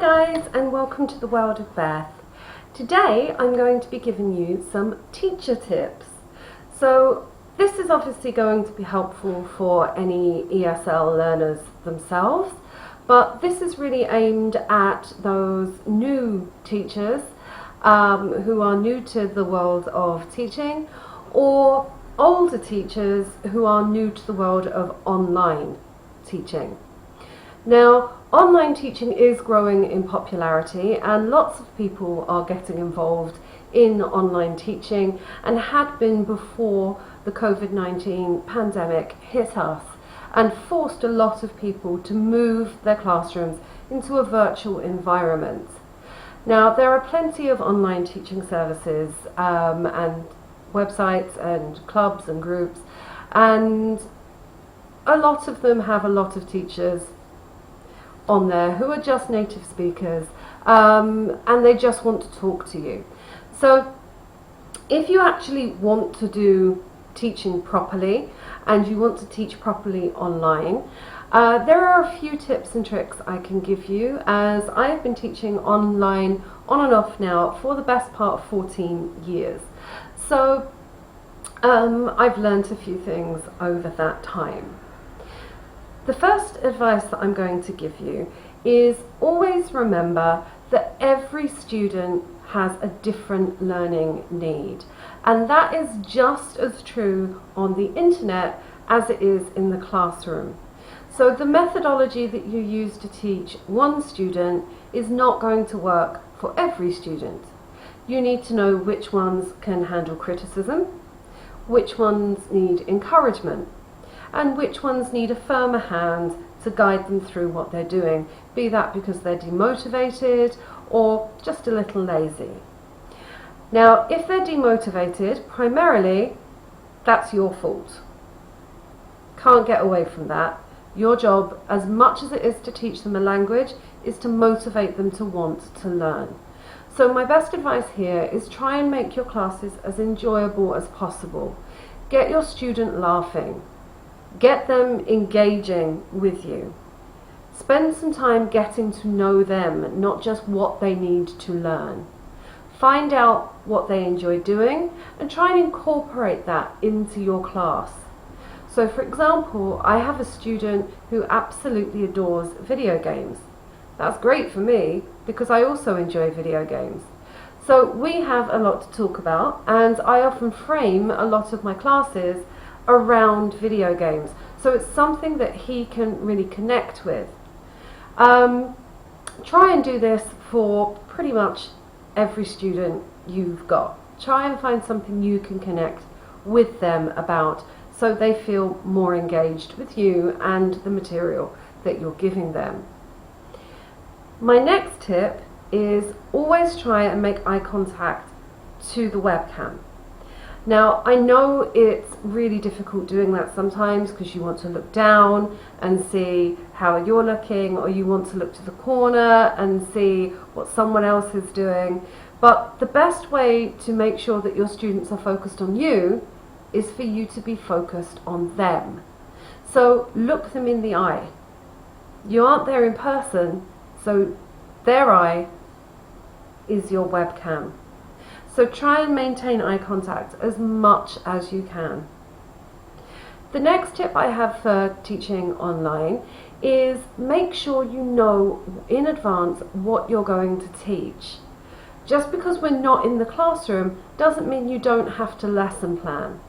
guys, and welcome to the world of Beth. Today I'm going to be giving you some teacher tips. So this is obviously going to be helpful for any ESL learners themselves, but this is really aimed at those new teachers who are new to the world of teaching, or older teachers who are new to the world of online teaching. Now, online teaching is growing in popularity and lots of people are getting involved in online teaching and had been before the COVID-19 pandemic hit us and forced a lot of people to move their classrooms into a virtual environment. Now, there are plenty of online teaching services and websites and clubs and groups, and a lot of them have a lot of teachers on there who are just native speakers and they just want to talk to you. So if you actually want to do teaching properly and you want to teach properly online, there are a few tips and tricks I can give you, as I have been teaching online on and off now for the best part of 14 years. So I've learned a few things over that time. The first advice that I'm going to give you is always remember that every student has a different learning need, and that is just as true on the internet as it is in the classroom. So the methodology that you use to teach one student is not going to work for every student. You need to know which ones can handle criticism, which ones need encouragement, and which ones need a firmer hand to guide them through what they're doing, be that because they're demotivated or just a little lazy. Now, if they're demotivated, primarily that's your fault. Can't get away from that. Your job, as much as it is to teach them a language, is to motivate them to want to learn. So my best advice here is try and make your classes as enjoyable as possible. Get your student laughing. Get them engaging with you. Spend some time getting to know them, not just what they need to learn. Find out what they enjoy doing and try and incorporate that into your class. So for example, I have a student who absolutely adores video games. That's great for me because I also enjoy video games. So we have a lot to talk about, and I often frame a lot of my classes around video games, so it's something that he can really connect with. Try and do this for pretty much every student you've got. Try and find something you can connect with them about, so they feel more engaged with you and the material that you're giving them. My next tip is always try and make eye contact to the webcam. Now, I know it's really difficult doing that sometimes because you want to look down and see how you're looking, or you want to look to the corner and see what someone else is doing. But the best way to make sure that your students are focused on you is for you to be focused on them. So look them in the eye. You aren't there in person, so their eye is your webcam. So try and maintain eye contact as much as you can. The next tip I have for teaching online is make sure you know in advance what you're going to teach. Just because we're not in the classroom doesn't mean you don't have to lesson plan.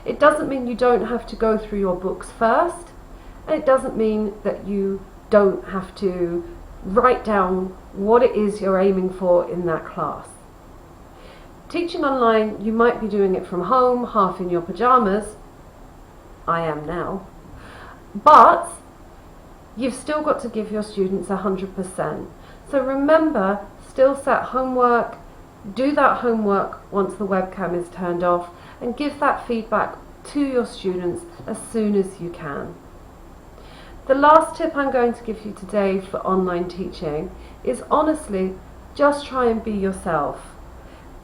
It doesn't mean you don't have to go through your books first, and it doesn't mean that you don't have to write down what it is you're aiming for in that class. Teaching online, you might be doing it from home, half in your pajamas. I am now. But you've still got to give your students 100%. So remember, still set homework, do that homework once the webcam is turned off, and give that feedback to your students as soon as you can. The last tip I'm going to give you today for online teaching is honestly, just try and be yourself.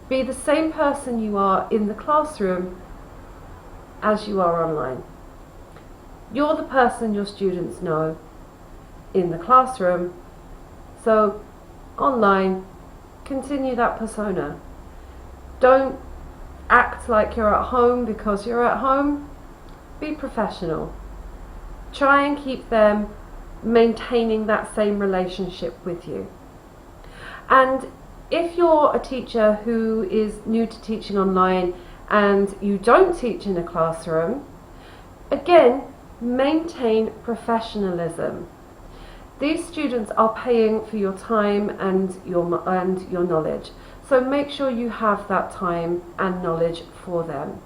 Be the same person you are in the classroom as you are online. You're the person your students know in the classroom, so online, continue that persona. Don't act like you're at home because you're at home. Be professional. Try and keep them maintaining that same relationship with you. And if you're a teacher who is new to teaching online and you don't teach in a classroom, again, maintain professionalism. These students are paying for your time and your knowledge, so make sure you have that time and knowledge for them.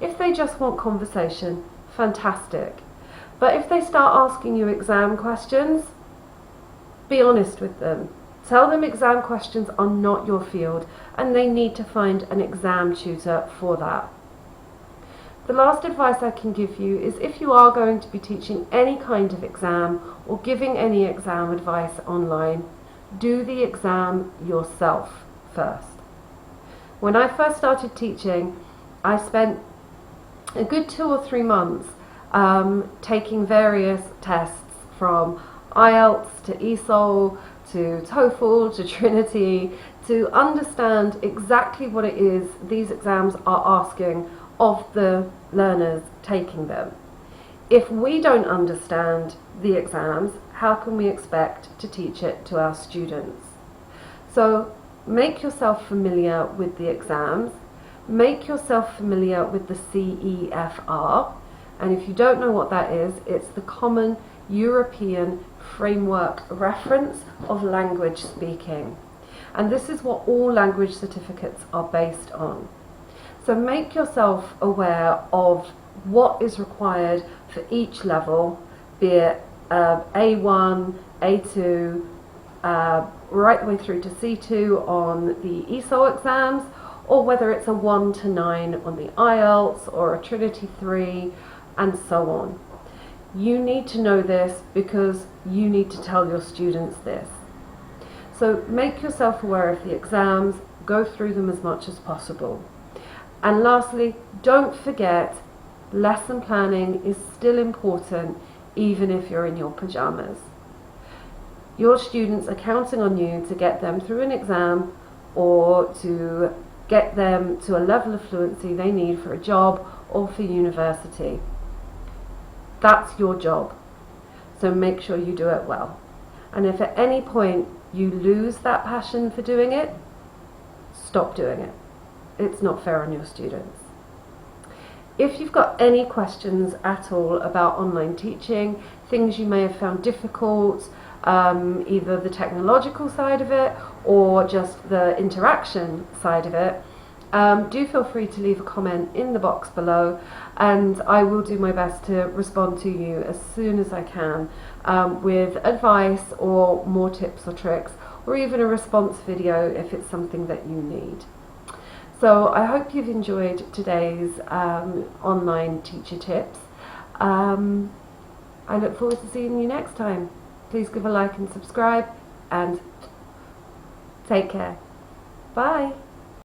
If they just want conversation, fantastic. But if they start asking you exam questions, be honest with them. Tell them exam questions are not your field and they need to find an exam tutor for that. The last advice I can give you is if you are going to be teaching any kind of exam or giving any exam advice online, do the exam yourself first. When I first started teaching, I spent a good 2 or 3 months taking various tests from IELTS to ESOL to TOEFL to Trinity to understand exactly what it is these exams are asking of the learners taking them. If we don't understand the exams, how can we expect to teach it to our students? So make yourself familiar with the exams, make yourself familiar with the CEFR, and if you don't know what that is, it's the Common European Framework Reference of Language Speaking. And this is what all language certificates are based on. So make yourself aware of what is required for each level, be it A1, A2, right the way through to C2 on the ESOL exams, or whether it's a 1 to 9 on the IELTS or a Trinity 3, and so on. You need to know this because you need to tell your students this. So make yourself aware of the exams, go through them as much as possible. And lastly, don't forget, lesson planning is still important even if you're in your pajamas. Your students are counting on you to get them through an exam or to get them to a level of fluency they need for a job or for university. That's your job, so make sure you do it well. And if at any point you lose that passion for doing it, stop doing it. It's not fair on your students. If you've got any questions at all about online teaching, things you may have found difficult, either the technological side of it or just the interaction side of it, do feel free to leave a comment in the box below, and I will do my best to respond to you as soon as I can with advice or more tips or tricks, or even a response video if it's something that you need. So I hope you've enjoyed today's online teacher tips. I look forward to seeing you next time. Please give a like and subscribe, and take care. Bye.